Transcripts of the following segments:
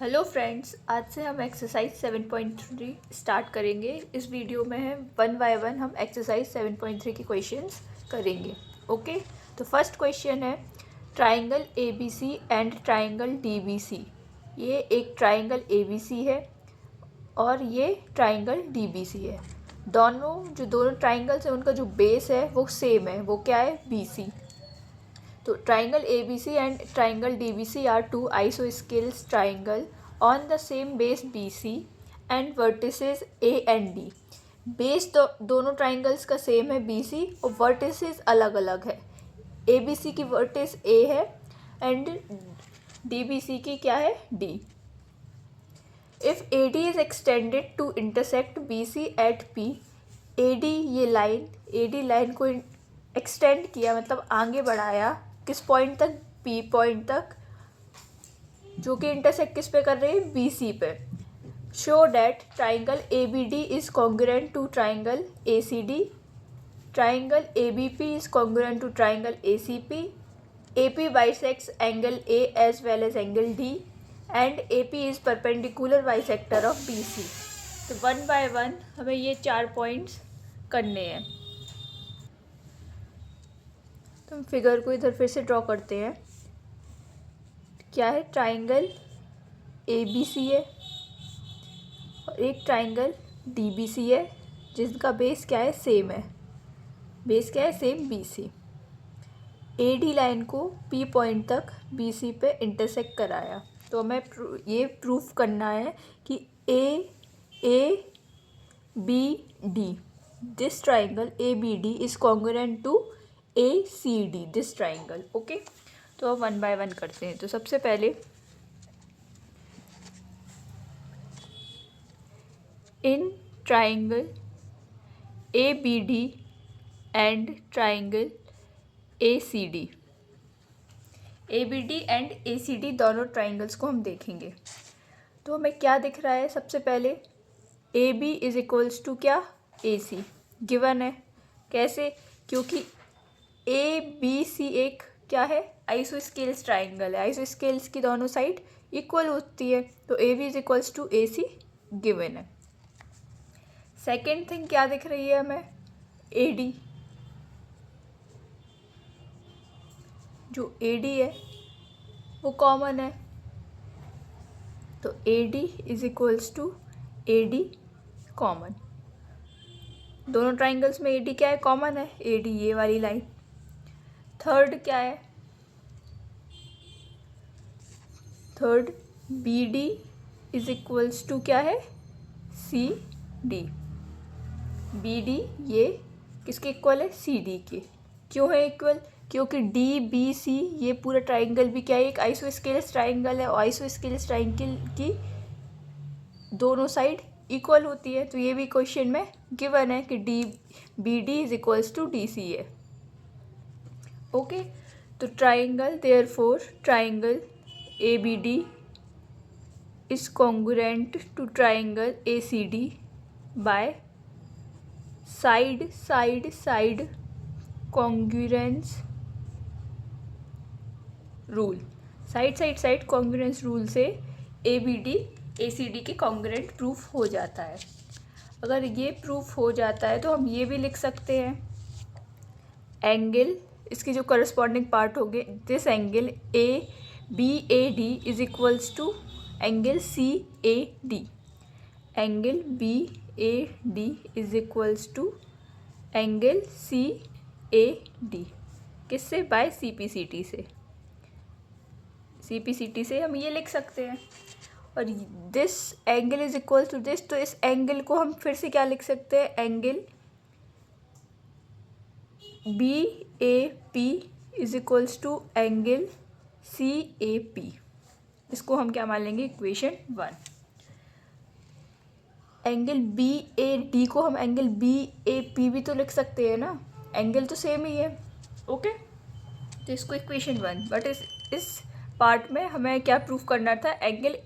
Hello friends, आज से हम एक्सरसाइज 7.3 स्टार्ट करेंगे। इस वीडियो में है 1 बाय 1 हम एक्सरसाइज 7.3 के क्वेश्चंस करेंगे। ओके, तो फर्स्ट क्वेश्चन है triangle ABC and triangle DBC। ये एक ट्राइंगल ABC है और ये ट्राइंगल DBC है। दोनों ट्राइंगल्स हैं, उनका जो बेस है वो सेम है। वो क्या है? BC। तो triangle ABC and triangle DBC are two isosceles triangle on the same base BC and vertices A and D। Base तो दोनों ट्राइंगल्स का सेम है BC और वर्टिसेस अलग अलग है। ABC की वर्टिस A है एंड DBC की क्या है? D। If AD is extended to intersect BC at P, AD line को एक्सटेंड किया मतलब आगे बढ़ाया किस पॉइंट तक? P पॉइंट तक, जो कि इंटरसेक्ट किस पे कर रही है? BC पे। Show that triangle ABD is congruent to triangle ACD, triangle ABP is congruent to triangle ACP, AP bisects angle A as well as angle D and AP is perpendicular bisector of BC। तो 1 bye 1 हमें ये 4 points करने हैं। तो हम figure को इधर फिर से ड्रॉ करते हैं। क्या है? ट्राइंगल ABC है और एक ट्राइंगल DBC है जिसका बेस क्या है? सेम है। बेस क्या है? Same BC। AD लाइन को P पॉइंट तक BC पे इंटरसेक्ट कराया। तो हमें ये प्रूफ करना है कि ABD this triangle ABD is congruent to ACD this triangle. Okay, तो अब 1 बाय 1 करते हैं। तो सबसे पहले in triangle ABD and triangle ACD, ABD and ACD दोनों ट्राइंगल्स को हम देखेंगे। तो हमें क्या दिख रहा है? सबसे पहले AB इज इक्वल्स टू क्या? AC गिवन है। कैसे? क्योंकि ABC एक क्या है? आइसोस्केल्स ट्राइंगल है। आइसोस्केल्स की दोनों साइड इक्वल होती है, तो AB is equals to AC given है। सेकेंड थिंग क्या दिख रही है हमें? AD, जो AD है वो कॉमन है, तो AD is equals to AD common. दोनों ट्राइंगल्स में AD क्या है? कॉमन है। AD ये वाली लाइन। थर्ड क्या है? Third BD is equals to क्या है? CD। BD ये किसके इक्वल है? CD के। क्यों है इक्वल? क्योंकि DBC ये पूरा ट्राइंगल भी क्या है? एक आइसोस्केल्स ट्राइंगल है और आइसोस्केल्स ट्राइंगल की दोनों साइड इक्वल होती है। तो ये भी क्वेश्चन में गिवन है कि BD is equals to DC है। ओके, तो triangle therefore triangle ABD is congruent to triangle ACD by side congruence rule. Side congruence rule से ABD ACD के कॉन्ग्रुएंट प्रूफ हो जाता है। अगर ये प्रूफ हो जाता है तो हम ये भी लिख सकते हैं एंगल, इसकी जो करस्पॉन्डिंग पार्ट होंगे, this angle BAD is equals to angle CAD। Angle BAD is equals to angle CAD। किससे? बाय CPCT से। CPCT से हम ये लिख सकते हैं। और this angle is equal to this, तो इस एंगल को हम फिर से क्या लिख सकते हैं? Angle BAP is equals to angle CAP। इसको हम क्या मान लेंगे? इक्वेशन 1। एंगल BAD को हम एंगल BAP भी तो लिख सकते हैं ना, एंगल तो सेम ही है। ओके, तो इसको इक्वेशन 1। बट इस पार्ट में हमें क्या प्रूफ करना था? Angle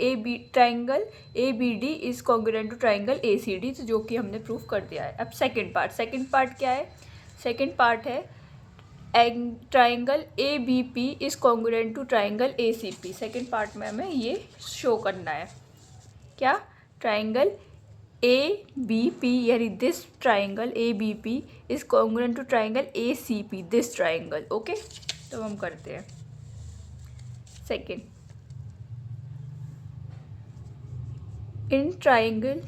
triangle ABD is congruent to triangle ACD, तो जो कि हमने प्रूफ कर दिया है। अब सेकंड पार्ट क्या है? सेकंड पार्ट है triangle A B P is congruent to triangle A C P. Second part में हमें ये शो करना है। क्या? ट्राइंगल ए बी पी यानी this triangle A B P is congruent to triangle A C P, this triangle. Okay, तो हम करते हैं second. In triangle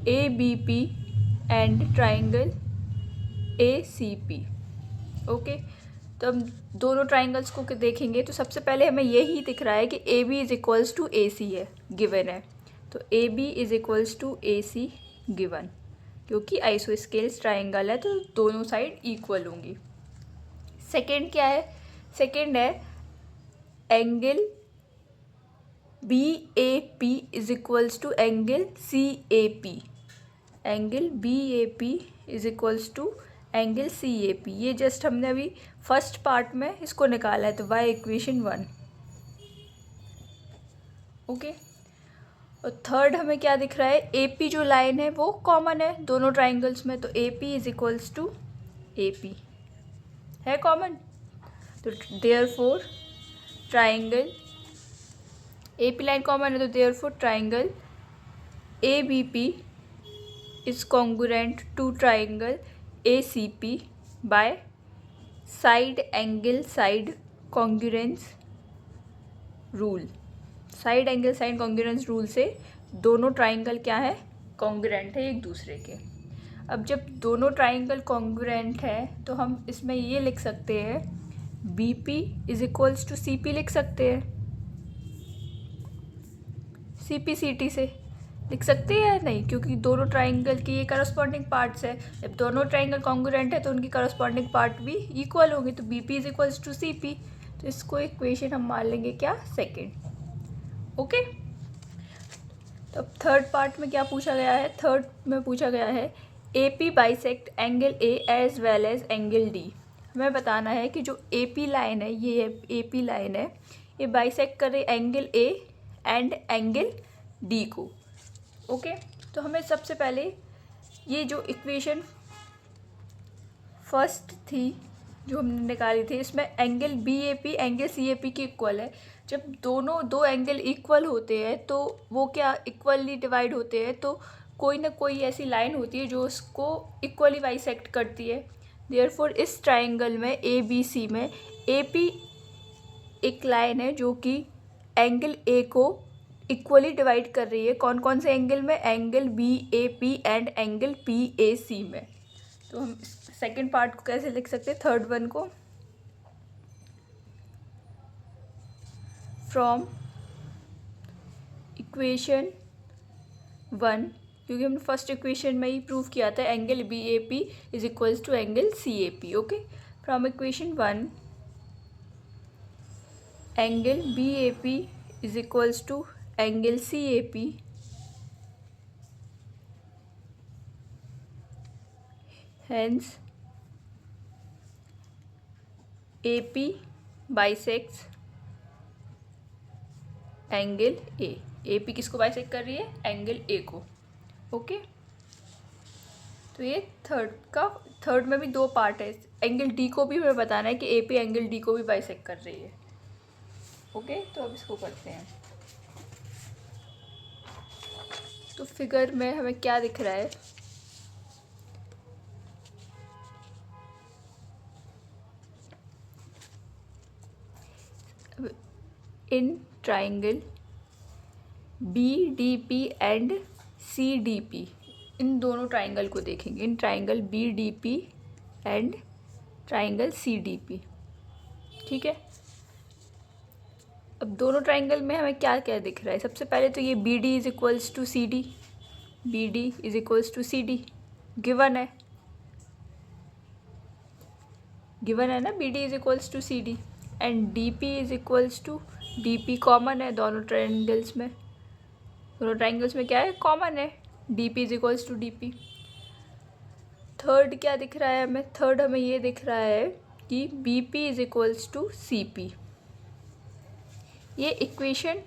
A B P and triangle A C P. Okay, तो हम दोनों triangles को देखेंगे तो सबसे पहले हमें यही दिख रहा है कि A B is equals to A C है, गिवन है। तो A B is equals to A C given, क्योंकि आइसोस्केल्स ट्राइंगल है तो दोनों साइड इक्वल होंगी। सेकेंड क्या है? सेकेंड है angle B A P is equals to angle C A P. Angle B A P is equals to angle C A P. ये just हमने अभी फर्स्ट पार्ट में इसको निकाला है, तो वाई इक्वेशन 1। ओके, और थर्ड हमें क्या दिख रहा है? ए पी जो लाइन है वो कॉमन है दोनों ट्राइंगल्स में, तो A P is equals to A P है कॉमन। तो therefore triangle A P line common है, तो therefore triangle A B P is congruent to triangle A C P by side angle side congruence rule. Side angle side congruence rule से दोनों triangle क्या है? Congruent है एक दूसरे के। अब जब दोनों ट्राइंगल कॉन्ग्रुएंट है तो हम इसमें ये लिख सकते हैं B P is equals to C P लिख सकते हैं। सी पी सी टी से लिख सकते हैं या नहीं? क्योंकि दोनों ट्राइंगल की ये करस्पॉन्डिंग पार्ट्स है। जब दोनों ट्राइंगल कॉन्ग्रुएंट है तो उनकी करस्पॉन्डिंग पार्ट भी इक्वल होंगे, तो B P is equals to C P. तो इसको इक्वेशन हम मान लेंगे क्या? सेकेंड। ओके, तो अब थर्ड पार्ट में क्या पूछा गया है? थर्ड में पूछा गया है A P bisect angle A as well as angle D. हमें बताना है कि जो ए पी लाइन है, ये ए पी लाइन है, ये बाइसेक्ट करे angle A and angle D को। ओके, तो हमें सबसे पहले ये जो इक्वेशन फर्स्ट थी जो हमने निकाली थी, इसमें angle B A P angle C A P की इक्वल है। जब दोनों दो एंगल इक्वल होते हैं तो वो क्या इक्वली डिवाइड होते हैं, तो कोई ना कोई ऐसी लाइन होती है जो उसको इक्वली बाइसेक्ट करती है। देयरफॉर इस ट्राइंगल में ए बी सी में ए पी एक लाइन है जो कि एंगल ए को इक्वली डिवाइड कर रही है। कौन कौन से एंगल में? Angle B A P and angle P A C में। तो हम सेकेंड पार्ट को कैसे लिख सकते हैं? थर्ड वन को फ्रॉम इक्वेशन 1, क्योंकि हमने फर्स्ट इक्वेशन में ही प्रूव किया था angle B A P is equals to angle C A P. Okay, from equation 1 angle B A P is equals to angle C A P, hence AP bisects angle A. AP किसको bisect कर रही है? Angle A को। Okay, तो ये third में भी दो पार्ट है। एंगल डी को भी हमें बताना है कि AP एंगल डी को भी बाइसेक्ट कर रही है। ओके, तो अब इसको करते हैं। तो फिगर में हमें क्या दिख रहा है? In triangle B D P and C D P, इन दोनों ट्राइंगल को देखेंगे। In triangle B D P and triangle C D P. ठीक है, अब दोनों ट्राइंगल में हमें क्या क्या दिख रहा है? सबसे पहले तो ये B D is equals to C D, B D is equals to C D given है, गिवन है ना, B D is equals to C D. And D P is equals to D P common है दोनों triangles में। दोनों triangles में क्या है? कॉमन है, D P is equals to D P. Third क्या दिख रहा है हमें? थर्ड हमें ये दिख रहा है कि B P is equals to C P. ये इक्वेशन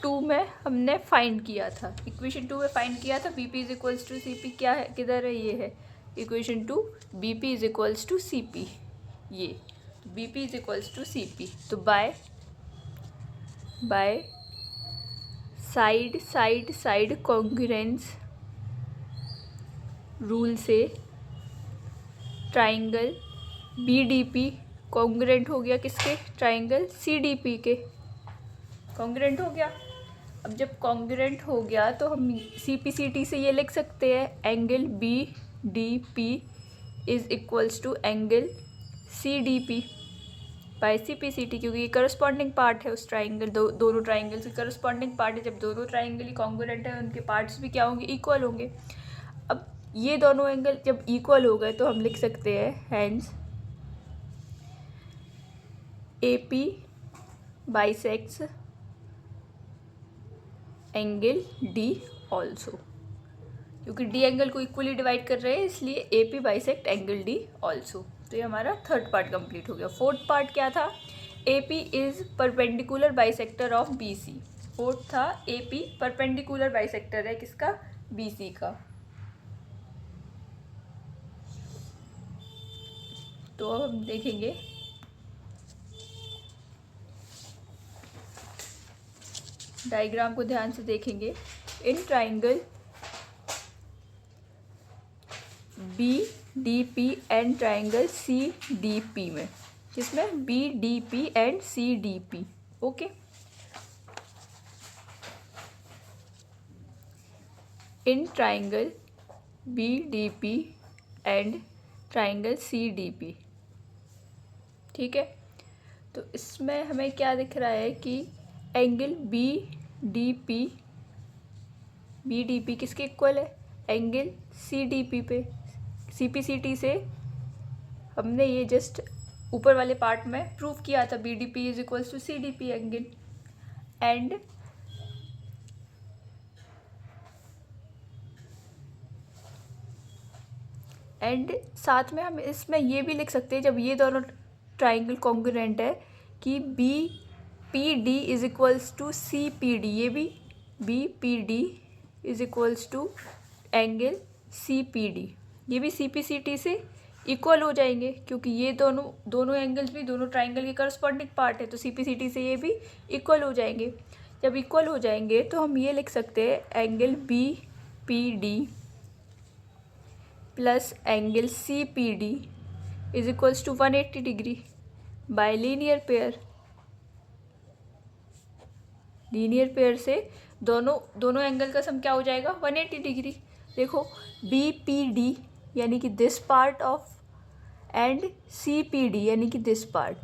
2 में हमने फाइंड किया था। इक्वेशन 2 में फाइंड किया था B P is equals to C P. क्या है? किधर है? ये है equation 2, B P is equals to C P. ये, तो B P is equals to C P. तो by side side side congruence rule से triangle B D P congruent हो गया किसके, ट्राइंगल सी डी पी के, कॉन्ग्रुएंट हो गया। अब जब कॉन्ग्रुएंट हो गया तो हम सी पी सी टी से ये लिख सकते हैं angle B D P is equals to angle C D P by C P C T, क्योंकि ये करस्पॉन्डिंग पार्ट है उस ट्राइंगल, दोनों ट्राइंगल के करस्पॉन्डिंग पार्ट है। जब दोनों ट्राइंगल ही कॉन्ग्रुएंट है उनके पार्ट्स भी क्या होंगे, इक्वल होंगे। अब ये दोनों एंगल जब इक्वल हो गए तो हम लिख सकते हैं hence A P bisects angle D also, क्योंकि डी एंगल को इक्वली डिवाइड कर रहे हैं इसलिए A P bisect angle D also. तो ये हमारा थर्ड पार्ट कंप्लीट हो गया। फोर्थ पार्ट क्या था, A P is perpendicular bisector of B C. Fourth था ए पी परपेंडिकुलर बाइसेक्टर है किसका, बी सी का। तो अब हम देखेंगे डायग्राम को ध्यान से देखेंगे। In triangle B D P and triangle C D P में, किसमें, B D P and C D P. Okay, in triangle B D P and triangle C D P, ठीक है। तो इसमें हमें क्या दिख रहा है कि एंगल बी डी पी किसके इक्वल है, एंगल सी डी पी पे। सी पी सी टी से हमने ये जस्ट ऊपर वाले पार्ट में प्रूव किया था, B D P is equals to C D P angle. And साथ में हम इसमें ये भी लिख सकते हैं, जब ये दोनों ट्राइंगल कॉन्ग्रुएंट है, कि B P D is equals to C P D, ये भी B P D is equals to angle C P D, ये भी सी पी सी टी से इक्वल हो जाएंगे, क्योंकि ये दोनों एंगल्स भी दोनों ट्राइंगल के करस्पॉन्डिंग पार्ट है, तो सी पी सी टी से ये भी इक्वल हो जाएंगे। जब इक्वल हो जाएंगे तो हम ये लिख सकते हैं angle B P D plus angle C P D is equals to 180 degree by linear pair. Linear pair से दोनों एंगल का सम क्या हो जाएगा, 180 डिग्री। देखो बी पी डी यानी कि this part of and C P D यानी कि दिस पार्ट,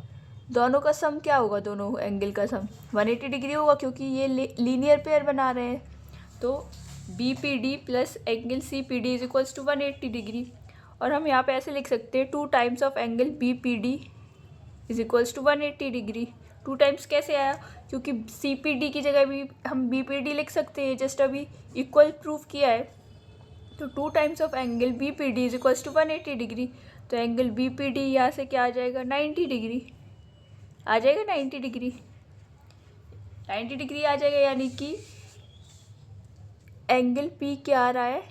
दोनों का सम क्या होगा, दोनों एंगल का सम 180 डिग्री होगा, क्योंकि ये लीनियर पेयर बना रहे हैं। तो B P D plus angle C P D is equals to 180 degree. और हम यहाँ पे ऐसे लिख सकते हैं 2 times of angle B P D is equals to 180 degree. 2 times कैसे आया, क्योंकि सी पी डी की जगह भी हम बी पी डी लिख सकते हैं, जस्ट अभी इक्वल प्रूफ किया है। तो 2 times of angle B P D is equals to 180 degree. तो एंगल बी पी डी यहाँ से क्या आ जाएगा, 90 डिग्री आ जाएगा, 90 डिग्री आ जाएगा, यानी कि एंगल पी क्या आ रहा है,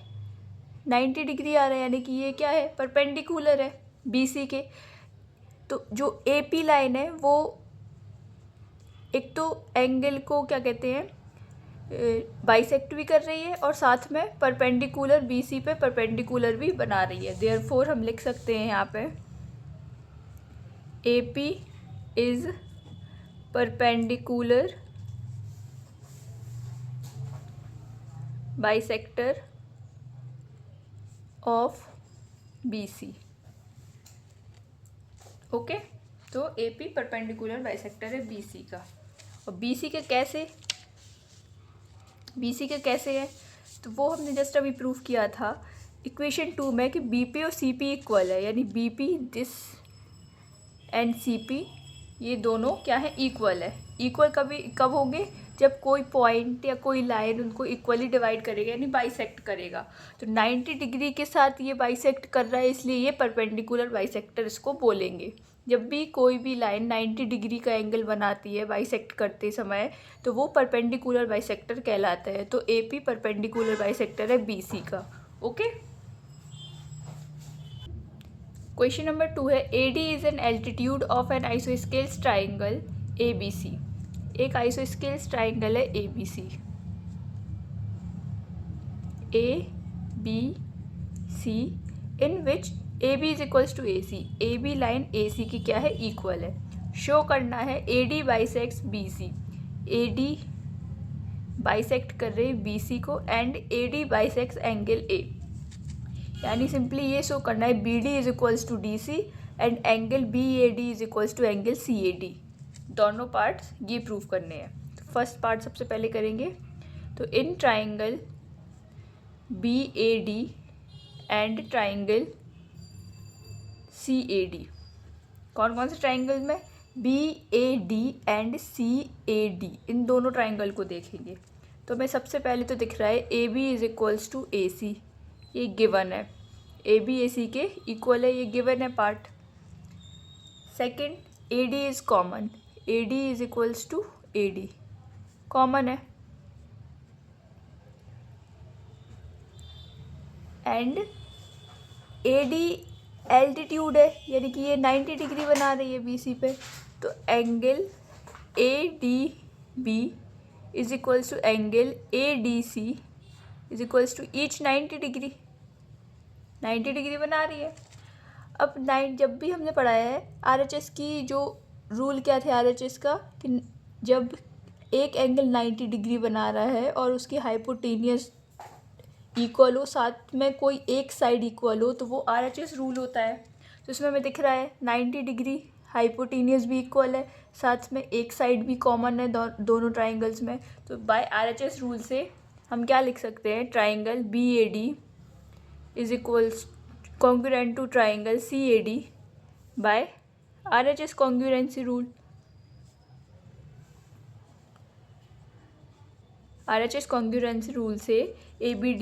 90 डिग्री आ रहा है, यानी कि ये क्या है, परपेंडिकुलर है बी सी के। तो जो ए पी लाइन है वो एक तो एंगल को क्या कहते हैं, बाइसेक्ट भी कर रही है और साथ में परपेंडिकुलर बी सी पे परपेंडिकुलर भी बना रही है। देयरफॉर हम लिख सकते हैं यहाँ पे A P is perpendicular bisector of B C. Okay, तो ए पी परपेंडिकुलर बाइसेक्टर है बी सी का। और बी सी के कैसे है, तो वो हमने जस्ट अभी प्रूफ किया था इक्वेशन 2 में कि बी पी और सी पी इक्वल है, यानी B P this and C P ये दोनों क्या है, इक्वल है। इक्वल कब होंगे, जब कोई पॉइंट या कोई लाइन उनको इक्वली डिवाइड करेगा, यानी बाइसेक्ट करेगा। तो 90 डिग्री के साथ ये बाइसेक्ट कर रहा है, इसलिए ये परपेंडिकुलर बाइसेक्टर इसको बोलेंगे। जब भी कोई भी लाइन 90 डिग्री का एंगल बनाती है बाइसेक्ट करते समय, तो वो परपेंडिकुलर बाइसेक्टर कहलाता है। तो ए पी परपेंडिकुलर बाइसेक्टर है बी सी का। ओके, क्वेश्चन नंबर 2 है AD is an altitude of an isosceles triangle ABC। एक आइसोस्केल्स ट्राइंगल है ABC, ABC in which AB is equals to AC। AB line AC की क्या है, equal है। Show करना है AD bisects BC। AD bisect कर रहे BC को and AD bisects angle A। यानी सिंपली ये शो करना है BD is equals to DC and angle BAD is equals to angle CAD। दोनों पार्ट्स ये प्रूव करने हैं। तो फर्स्ट पार्ट सबसे पहले करेंगे। तो इन triangle BAD and triangle CAD, कौन कौन से ट्राइंगल में, BAD एंड CAD, इन दोनों ट्राइंगल को देखेंगे। तो मैं सबसे पहले तो दिख रहा है AB is equals to AC, ये गिवन है। AB AC के इक्वल है, ये गिवन है part. Second, AD is common, AD is equals to AD, common है। एंड AD एल्टीट्यूड है, यानी कि ये 90 डिग्री बना रही है BC पे। तो angle ADB is equals to angle ADC is equals to each 90 degree, 90 degree बना रही है। अब जब भी हमने पढ़ाया है RHS की, जो रूल क्या थे RHS का, कि जब एक एंगल 90 डिग्री बना रहा है और उसकी हाइपोटेनियस इक्वल हो, साथ में कोई एक साइड इक्वल हो, तो वो RHS रूल होता है। तो इसमें हमें दिख रहा है 90 डिग्री, हाइपोटेनियस भी इक्वल है, साथ में एक साइड भी कॉमन है दोनों ट्राइंगल्स में। तो बाय RHS रूल से हम क्या लिख सकते हैं, triangle BAD is equals congruent to triangle CAD by RHS congruency rule. RHS congruency rule से BAD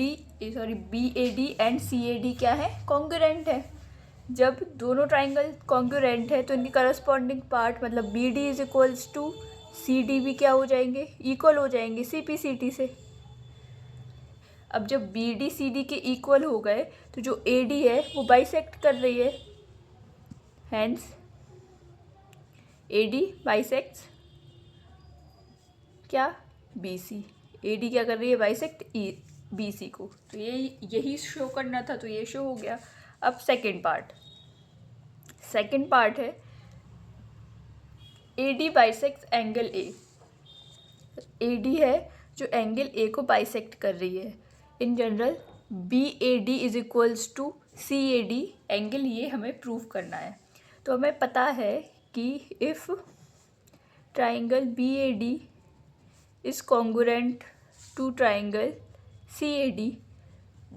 एंड CAD क्या है, कॉन्ग्रुएंट है। जब दोनों ट्राइंगल कॉन्ग्रुएंट है तो इनकी करस्पॉन्डिंग पार्ट, मतलब BD is equals to CD भी क्या हो जाएंगे, इक्वल हो जाएंगे CPCT से। अब जब BD CD के इक्वल हो गए तो जो AD है वो बाइसेक्ट कर रही है, हैंस AD बाइसेक्ट्स क्या, BC। AD क्या कर रही है, बाइसेक्ट BC को। तो यही शो करना था, तो ये शो हो गया। अब सेकंड पार्ट है AD bisects angle A। AD है जो एंगल A को बाइसेक्ट कर रही है। In general BAD is equals to CAD angle, ये हमें प्रूव करना है। तो हमें पता है कि if triangle BAD is congruent to triangle CAD,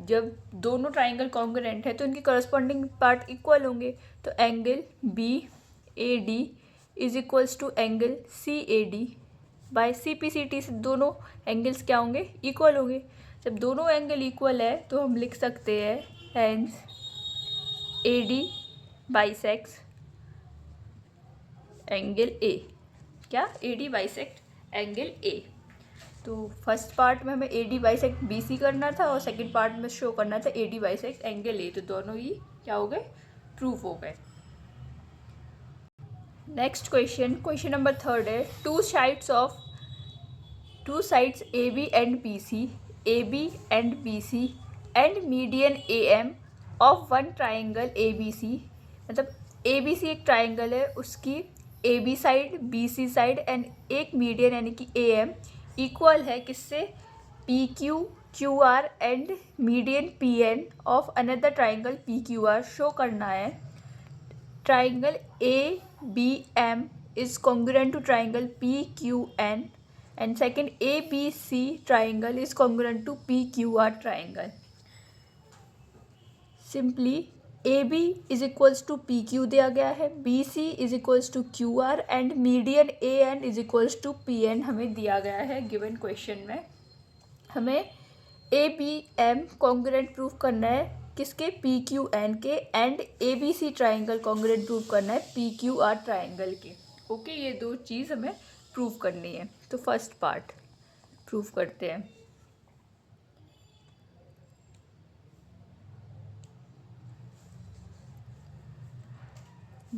जब दोनों ट्राइंगल कॉन्ग्रुएंट है तो इनके करस्पॉन्डिंग पार्ट इक्वल होंगे। तो angle BAD is equals to angle CAD by CPCT से दोनों एंगल्स क्या होंगे, इक्वल होंगे। जब दोनों एंगल इक्वल है तो हम लिख सकते हैं hence AD bisects angle A, क्या, AD बाइसेक्ट एंगल A। तो फर्स्ट पार्ट में हमें AD बाइसेक्ट BC करना था और सेकंड पार्ट में शो करना था AD बाइसेक्ट एंगल A। तो दोनों ही क्या हो गए, प्रूफ हो गए। नेक्स्ट क्वेश्चन नंबर 3 है two sides AB and BC and median AM of one triangle ABC। मतलब ABC एक ट्राइंगल है, उसकी AB side, BC side and एक मीडियन यानी कि AM इक्वल है किससे, PQ QR and median PN of another triangle PQR। Show करना है triangle ABM is congruent to triangle PQN and second ABC triangle is congruent to PQR triangle. Simply AB is equals to PQ दिया गया है, BC is equals to QR and median AN is equals to PN हमें दिया गया है given question में। हमें ABM congruent proof करना है किसके, PQN के, and ABC triangle congruent prove करना है PQR ट्राइंगल के। ओके, ये दो चीज़ हमें प्रूव करनी है। तो फर्स्ट पार्ट प्रूव करते हैं।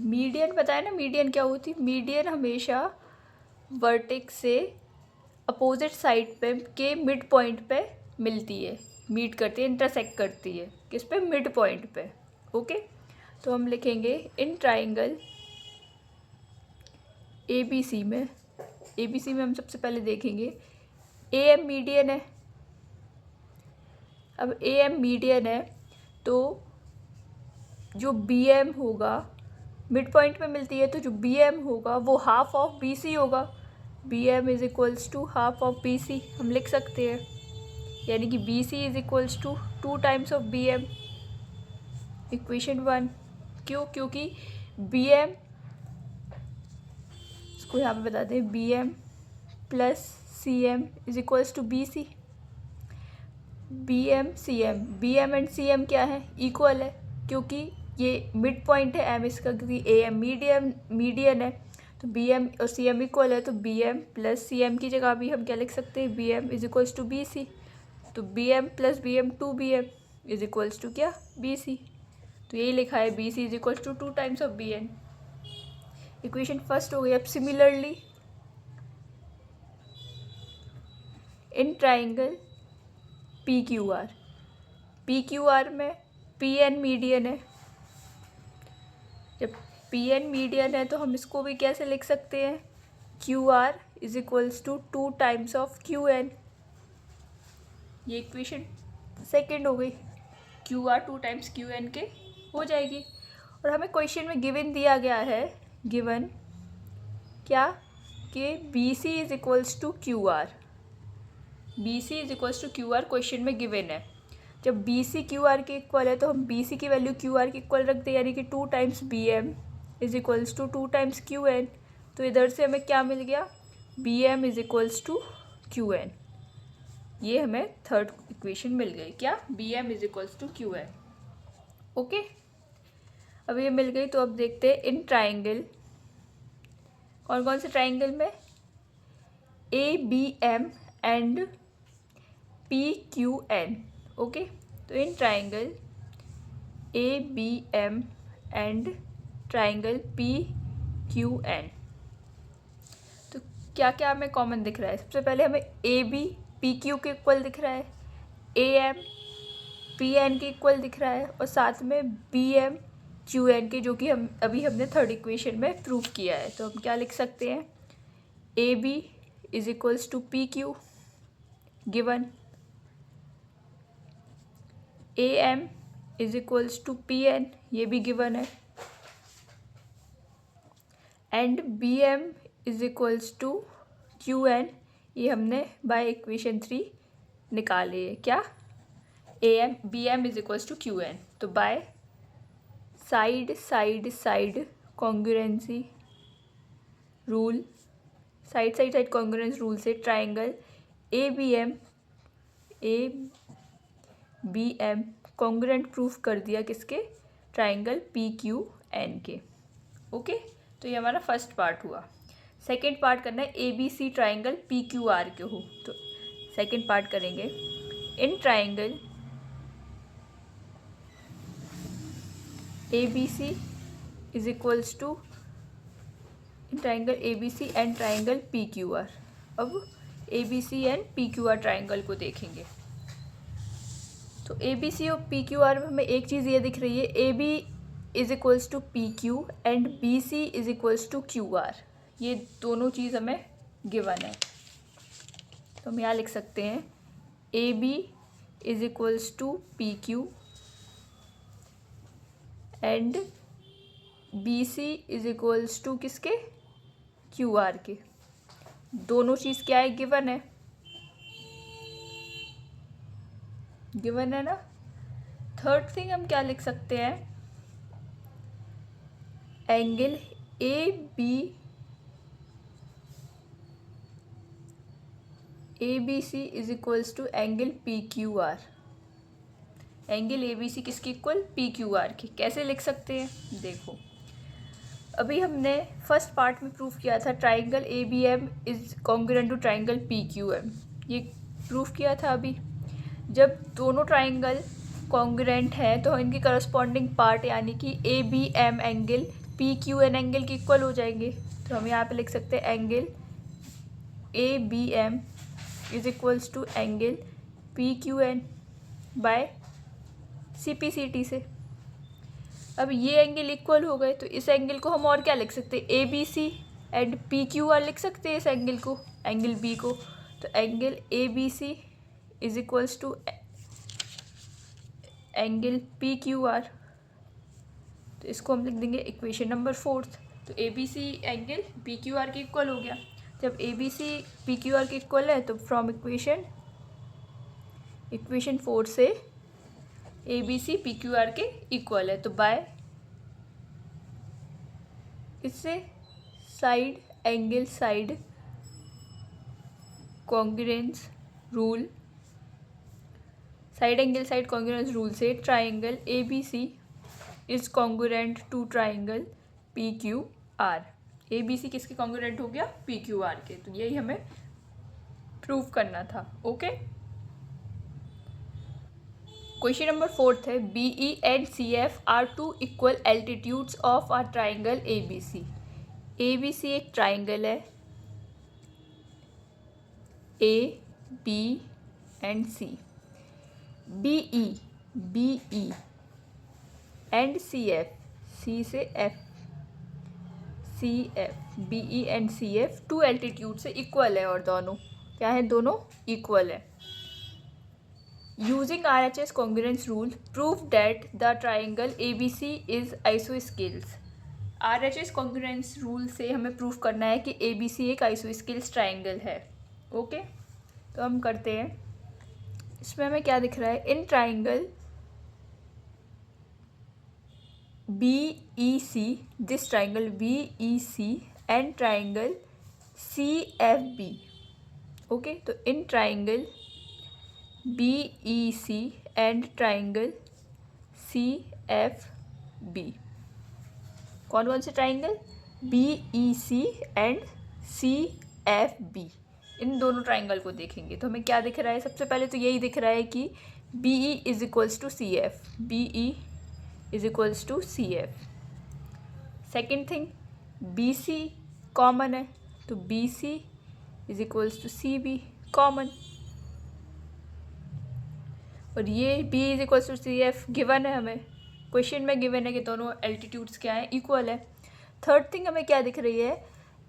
मीडियन पता है ना, मीडियन क्या होती है? मीडियन हमेशा वर्टेक्स से अपोजिट साइड पे के मिड पॉइंट पे मिलती है, मीट करती है, इंटरसेक्ट करती है। किस पे? मिड पॉइंट पे। ओके, तो हम लिखेंगे इन ट्राइंगल ABC में, ABC में हम सबसे पहले देखेंगे AM मीडियन है। अब AM मीडियन है तो जो BM होगा, मिड पॉइंट पे मिलती है, तो जो BM होगा वो हाफ ऑफ BC होगा। BM is equals to half of BC हम लिख सकते हैं, यानी कि BC is equals to 2 times of BM। Equation 1। क्यों? क्योंकि BM, इसको यहाँ पे बता दें, BM plus CM is equals to BC। BM CM, BM and CM क्या है? इक्वल है, क्योंकि ये मिड पॉइंट है M इसका, क्योंकि AM मीडियन है, तो BM और CM इक्वल है, तो BM प्लस CM की जगह भी हम क्या लिख सकते हैं? BM is equals to BC। तो BM plus BM 2BM is equals to क्या? BC। तो यही लिखा है, BC is equals to 2 times of BN। Equation first हो गई। अब सिमिलरली इन ट्राइंगल PQR में PN मीडियन है। जब PN मीडियन है तो हम इसको भी कैसे लिख सकते हैं? QR is equals to 2 times of QN। ये इक्वेशन सेकेंड हो गई। QR 2 टाइम्स QN के हो जाएगी। और हमें क्वेश्चन में गिवन दिया गया है, गिवन क्या? कि BC is equals to QR। BC is equals to QR question में गिवन है। जब BC QR के इक्वल है तो हम BC की वैल्यू QR के इक्वल रख दें, यानी कि 2 times BM is equals to 2 times QN। तो इधर से हमें क्या मिल गया? BM is equals to QN। ये हमें थर्ड इक्वेशन मिल गई। क्या? BM is equals to QN। Okay, अब ये मिल गई। तो अब देखते हैं इन ट्राइंगल, कौन कौन से ट्राइंगल में? ABM and PQN। ओके, तो in triangle ABM and triangle PQN, तो क्या क्या हमें कॉमन दिख रहा है? सबसे पहले हमें AB PQ के इक्वल दिख रहा है, AM PN के इक्वल दिख रहा है, और साथ में BM QN के, जो कि हमने थर्ड इक्वेशन में प्रूव किया है। तो हम क्या लिख सकते हैं? AB is equals to PQ given, AM is equals to PN ये भी गिवन है, and BM is equals to QN ये हमने बाय इक्वेशन 3 निकाले है। क्या? BM is equals to QN। तो by side congruency rule, side congruence rule से ट्राइंगल ABM कॉन्ग्रुएंट प्रूफ कर दिया किसके? ट्राइंगल PQN के। ओके, तो ये हमारा फर्स्ट पार्ट हुआ। सेकेंड पार्ट करना है ABC ट्राइंगल PQR के हो, तो सेकेंड पार्ट करेंगे in triangle ABC is equals to triangle ABC and triangle PQR। अब ABC एंड PQR ट्राइंगल को देखेंगे। तो ABC और PQR में हमें एक चीज़ ये दिख रही है, AB is equals to PQ and BC is equals to QR। ये दोनों चीज़ हमें गिवन है, तो हम यहाँ लिख सकते हैं AB is equals to PQ and BC is equals to किसके? QR के। दोनों चीज़ क्या है? गिवन है, गिवन है ना। थर्ड थिंग हम क्या लिख सकते हैं? Angle ABC is equals to angle PQR। Angle ABC किसके इक्वल? PQR के। कैसे लिख सकते हैं? देखो, अभी हमने फर्स्ट पार्ट में प्रूफ किया था triangle ABM is congruent to triangle PQM, ये प्रूफ किया था। अभी जब दोनों ट्राइंगल कॉन्ग्रुएंट हैं तो इनकी करस्पॉन्डिंग पार्ट यानी कि ABM angle P Q N angle के इक्वल हो जाएंगे। तो हम यहाँ पे लिख सकते हैं angle A B M is equals to angle P Q N by C P C T से। अब ये एंगल इक्वल हो गए तो इस एंगल को हम और क्या लिख सकते हैं, A B C and P Q R लिख सकते हैं इस एंगल को, एंगल बी को। तो angle A B C is equals to angle P Q R. तो इसको हम लिख देंगे इक्वेशन नंबर 4। तो A B C angle P Q R के इक्वल हो गया। जब A B C P Q R के इक्वल है तो फ्रॉम इक्वेशन 4 से A B C P Q R के इक्वल है। तो बाय इससे side angle side congruence rule, side angle side congruence rule से triangle A B C is congruent to triangle P Q R. A B C किसके congruent हो गया, P Q R के। तो यही हमें प्रूव करना था। ओके, क्वेश्चन नंबर 4 है B E and C F are two equal altitudes of are triangle A B C. A B C एक ट्राइंगल है, A B and C. B E and C F, C से F, C F, B E and C F two altitude से equal है और दोनों क्या है, दोनों इक्वल है। Using RHS congruence rule, prove that the triangle ABC is isosceles। RHS congruence rule से हमें प्रूव करना है कि ABC एक isosceles ट्राइंगल है। ओके, तो हम करते हैं। इसमें हमें क्या दिख रहा है, in triangle BEC, this triangle BEC and triangle CFB। Okay, तो इन triangle BEC and triangle CFB, कौन कौन से ट्राइंगल, BEC एंड CFB, इन दोनों ट्राइंगल को देखेंगे तो हमें क्या दिख रहा है। सबसे पहले तो यही दिख रहा है कि BE is equals to CF, BE is equals to CF। Second thing, BC common है तो BC is equals to CB common, और ये B is equals to CF given है, हमें क्वेश्चन में गिवन है कि दोनों एल्टीट्यूड्स क्या हैं, इक्वल है। थर्ड थिंग हमें क्या दिख रही है,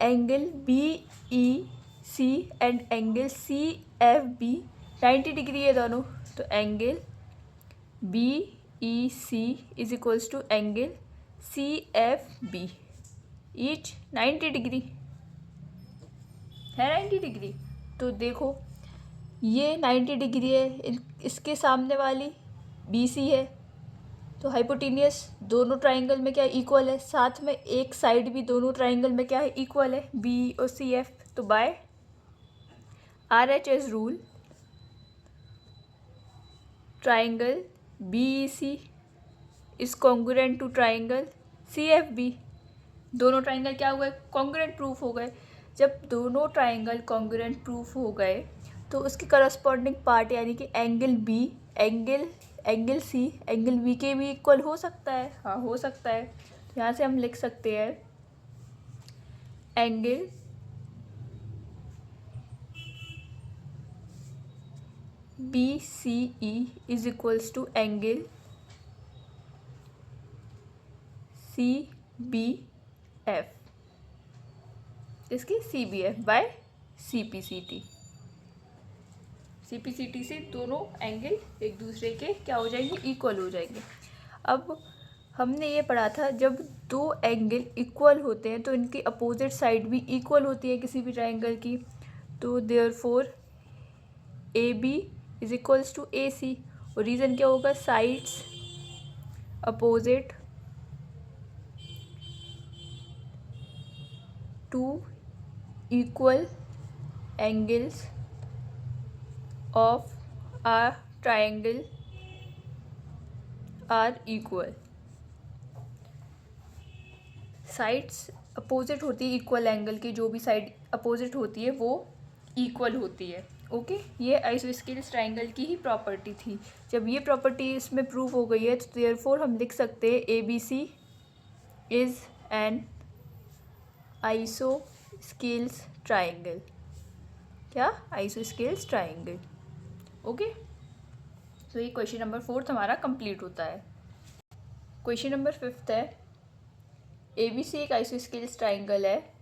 angle BEC and angle CFB 90 degree है दोनों। तो angle BEC is equals to angle CFB each 90 degree है, 90 डिग्री। तो देखो ये 90 डिग्री है, इसके सामने वाली BC है, तो हाइपोटेनियस दोनों ट्राइंगल में क्या इक्वल है, साथ में एक साइड भी दोनों ट्राइंगल में क्या है, इक्वल है, BE और CF। तो by RHS rule triangle BEC is congruent to triangle CFB। दोनों ट्राइंगल क्या हुए, कॉन्ग्रुएंट प्रूफ हो गए। जब दोनों ट्राइंगल कॉन्ग्रुएंट प्रूफ हो गए तो उसके करस्पॉन्डिंग पार्ट यानी कि angle B angle C angle B के भी इक्वल हो सकता है, हाँ हो सकता है। तो यहाँ से हम लिख सकते हैं angle BCE is equals to angle CBF, इसकी CBF बाय CPCT। CPCT से दोनों एंगल एक दूसरे के क्या हो जाएंगे, इक्वल हो जाएंगे। अब हमने ये पढ़ा था जब दो एंगल इक्वल होते हैं तो इनकी अपोजिट साइड भी इक्वल होती है किसी भी ट्राइंगल की। तो therefore AB is equals to AC, और रीज़न क्या होगा, sides opposite to equal angles of a triangle are equal. Sides opposite होती है इक्वल एंगल की, जो भी साइड अपोजिट होती है वो इक्वल होती है। ओके, ये आइसोस्केलेस ट्राइंगल की ही प्रॉपर्टी थी। जब ये प्रॉपर्टी इसमें प्रूव हो गई है तो देयरफॉर हम लिख सकते हैं ABC is an isosceles triangle. क्या? Isosceles triangle. ओके, तो ये क्वेश्चन नंबर 4 हमारा कंप्लीट होता है। क्वेश्चन नंबर 5 है, ABC एक आइसोस्केल्स ट्राइंगल है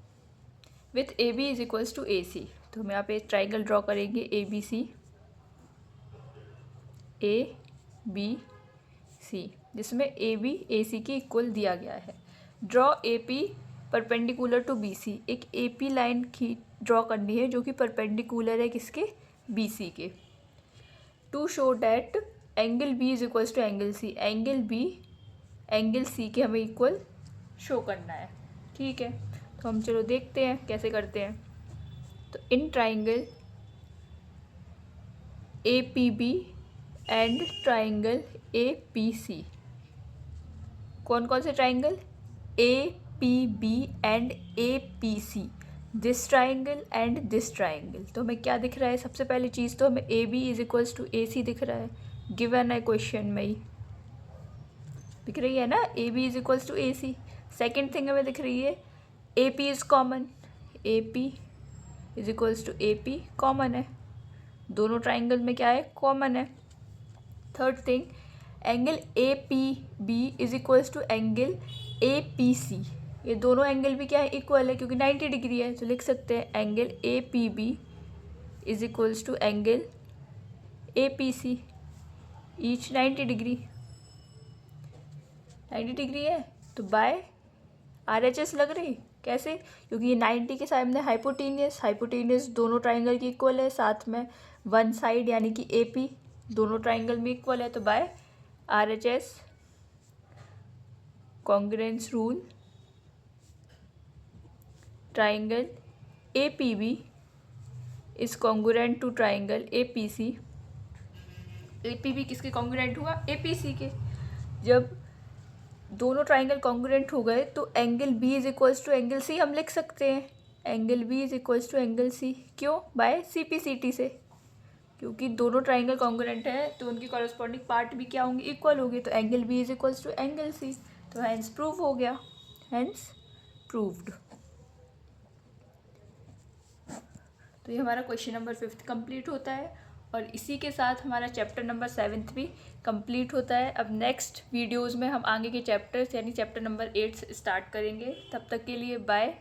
with AB is equals to AC। तो हम यहाँ पे ट्राइंगल ड्रॉ करेंगे ABC ABC, जिसमें AB AC की इक्वल दिया गया है। Draw AP perpendicular to BC। एक AP लाइन की ड्रॉ करनी है जो कि परपेंडिकुलर है किसके? BC के। To show that angle B is equals to angle C। Angle B angle C के हमें इक्वल शो करना है। ठीक है, तो हम चलो देखते हैं कैसे करते हैं। तो in triangle APB and triangle APC, कौन कौन से triangle? APB and APC, this triangle and this triangle. तो हमें क्या दिख रहा है? सबसे पहली चीज़ तो हमें AB is equals to AC दिख रहा है, गिवन है क्वेश्चन में ही दिख रही है ना, AB is equals to AC। Second thing हमें दिख रही है AP is common, AP is equals to AP common है, दोनों ट्राइंगल में क्या है? कॉमन है। Third thing, angle APB is equals to angle APC। ये दोनों एंगल भी क्या है? इक्वल है, क्योंकि 90 डिग्री है। तो लिख सकते हैं angle APB is equals to angle APC, each 90 degree. 90 degree है तो बाय RHS लग रही। कैसे? क्योंकि ये 90 के सामने हाइपोटेनियस दोनों ट्राइंगल की इक्वल है, साथ में वन साइड यानी कि AP दोनों ट्राइंगल में इक्वल है, तो by RHS congruence rule triangle APB is congruent to triangle APC। APB किसके कॉन्ग्रुएंट हुआ? APC के। जब दोनों ट्राइंगल कॉन्ग्रुएंट हो गए तो angle B is equals to angle C हम लिख सकते हैं। Angle B is equals to angle C, क्यों? बाय CPCT से, क्योंकि दोनों ट्राइंगल कॉन्ग्रुएंट है तो उनकी कॉरस्पॉन्डिंग पार्ट भी क्या होंगी? इक्वल होगी। तो angle B is equals to angle C, तो हैंस प्रूव हो गया, हैंस प्रूव्ड। तो ये हमारा क्वेश्चन नंबर 5 कंप्लीट होता है और इसी के साथ हमारा चैप्टर नंबर 7 भी कंप्लीट होता है। अब नेक्स्ट वीडियोज़ में हम आगे के चैप्टर्स यानी चैप्टर नंबर 8 स्टार्ट करेंगे। तब तक के लिए बाय।